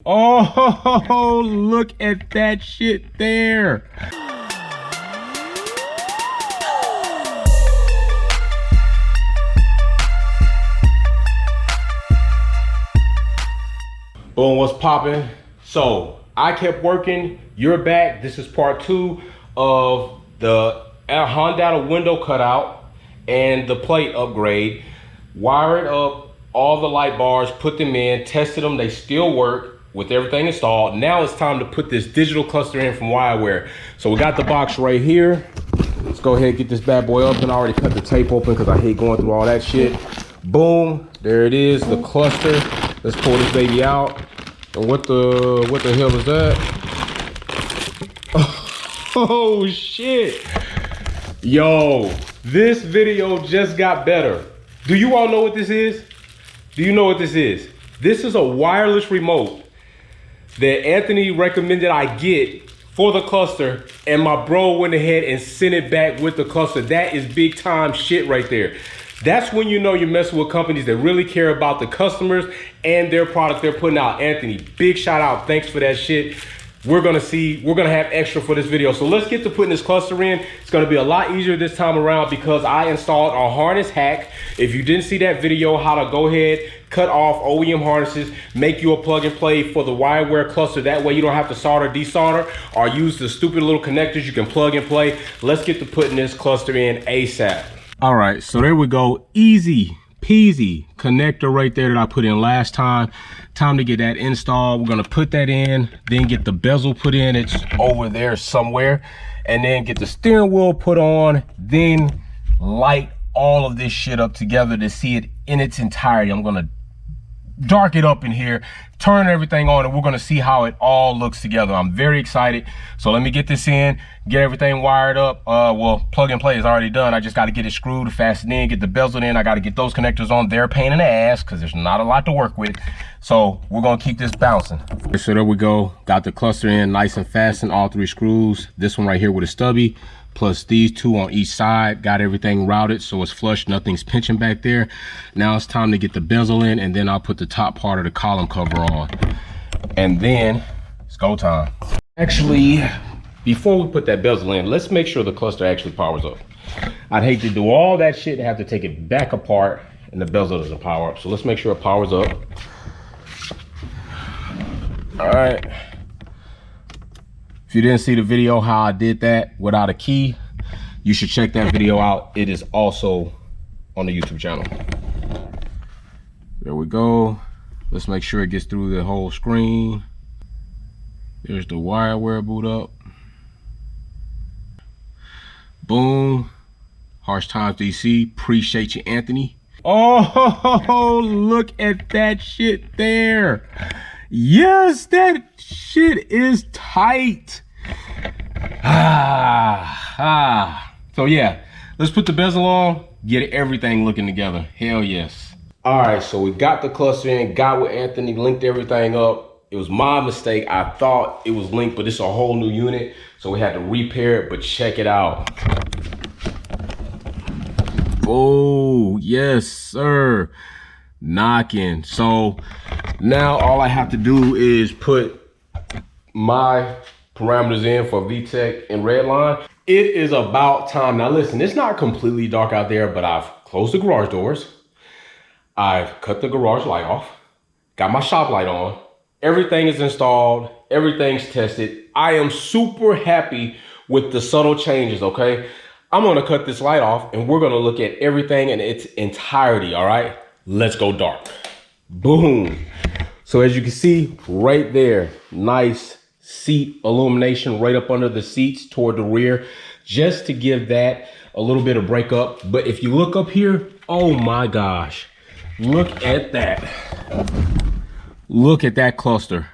Oh, look at that shit there. Boom, what's popping? So I kept working, you're back. This is part 2 of the Hondata window cutout and the plate upgrade. Wired up all the light bars, put them in, tested them, they still work with everything installed. Now it's time to put this digital cluster in from Wireware. So we got the box right here. Let's go ahead and get this bad boy up. And I already cut the tape open because I hate going through all that shit. Boom, there it is, the cluster. Let's pull this baby out. And what the hell is that? Oh shit. Yo, this video just got better. Do you all know what this is? Do you know what this is? This is a wireless remote that Anthony recommended I get for the cluster, and my bro went ahead and sent it back with the cluster. That is big time shit right there. That's when you know you're messing with companies that really care about the customers and their product they're putting out. Anthony, big shout out. Thanks for that shit. We're gonna have extra for this video. So let's get to putting this cluster in. It's gonna be a lot easier this time around because I installed a harness hack. If you didn't see that video, how to go ahead, cut off OEM harnesses, make you a plug and play for the Wireware cluster. That way you don't have to solder, desolder, or use the stupid little connectors. You can plug and play. Let's get to putting this cluster in ASAP. All right, so there we go. Easy peasy connector right there that I put in last time. Time to get that installed. We're gonna put that in, then get the bezel put in. It's over there somewhere. And then get the steering wheel put on, then light all of this shit up together to see it in its entirety. I'm gonna dark it up in here, turn everything on, and we're gonna see how it all looks together. I'm very excited. So let me get this in, get everything wired up. Well, plug and play is already done. I just got to get it screwed, fasten in, get the bezel in. I got to get those connectors on. They're a pain in the ass because there's not a lot to work with. So we're gonna keep this bouncing. So there we go. Got the cluster in nice and fastened, all 3 screws. This one right here with a stubby, plus these 2 on each side. Got everything routed so it's flush, nothing's pinching back there. Now it's time to get the bezel in, and then I'll put the top part of the column cover on. And then it's go time. Actually, before we put that bezel in, let's make sure the cluster actually powers up. I'd hate to do all that shit and have to take it back apart and the bezel doesn't power up. So let's make sure it powers up. All right. If you didn't see the video how I did that without a key, you should check that video out. It is also on the YouTube channel. There we go. Let's make sure it gets through the whole screen. There's the Wireware boot up. Boom. Harsh Times DC. Appreciate you, Anthony. Oh, look at that shit there. Yes, that shit is tight. So yeah, let's put the bezel on, get everything looking together. Hell yes. All right, so we got the cluster in, got with Anthony, linked everything up. It was my mistake. I thought it was linked, but it's a whole new unit. So we had to repair it, but check it out. Oh, yes, sir. Knocking. So now all I have to do is put my parameters in for VTEC and Redline. It is about time. Now listen, it's not completely dark out there, but I've closed the garage doors. I've cut the garage light off, got my shop light on. Everything is installed, everything's tested. I am super happy with the subtle changes, okay? I'm gonna cut this light off and we're gonna look at everything in its entirety, all right? Let's go dark. Boom. So as you can see right there, nice seat illumination right up under the seats toward the rear, just to give that a little bit of breakup. But if you look up here, oh my gosh, look at that. Look at that cluster,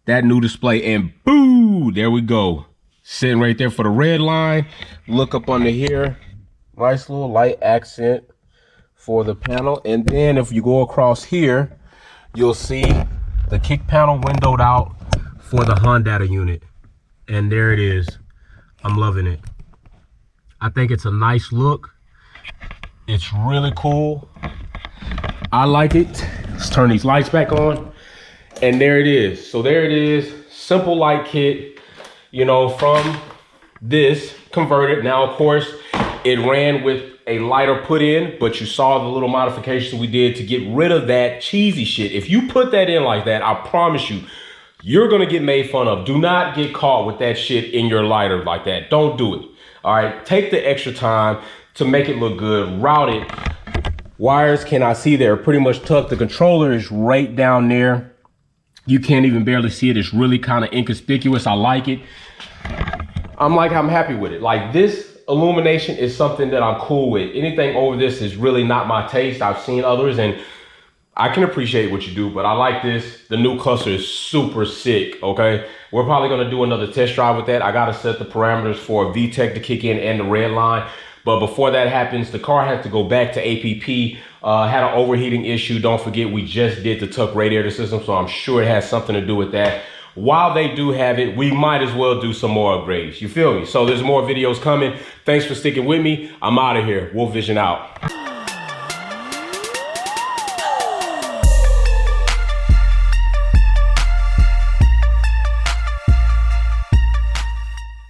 that new display, and boo, there we go. Sitting right there for the red line. Look up under here, nice little light accent for the panel. And then if you go across here, you'll see the kick panel windowed out for the Hondata unit. And there it is. I'm loving it. I think it's a nice look. It's really cool. I like it. Let's turn these lights back on. And there it is. So there it is, simple light kit, you know, from this converted. Now, of course, it ran with a lighter put in, but you saw the little modifications we did to get rid of that cheesy shit. If you put that in like that, I promise you, you're gonna get made fun of. Do not get caught with that shit in your lighter like that. Don't do it. All right, take the extra time to make it look good, route it. Wires cannot see, they're pretty much tucked. The controller is right down there. You can't even barely see it. It's really kind of inconspicuous. I like it. I'm happy with it. Like, this illumination is something that I'm cool with. Anything over this is really not my taste. I've seen others and I can appreciate what you do, but I like this. The new cluster is super sick, okay? We're probably gonna do another test drive with that. I gotta set the parameters for VTEC to kick in and the red line. But before that happens, the car has to go back to APP. Had an overheating issue. Don't forget, we just did the tuck radiator system, so I'm sure it has something to do with that. While they do have it, we might as well do some more upgrades. You feel me? So there's more videos coming. Thanks for sticking with me. I'm out of here. Wolf Vision out.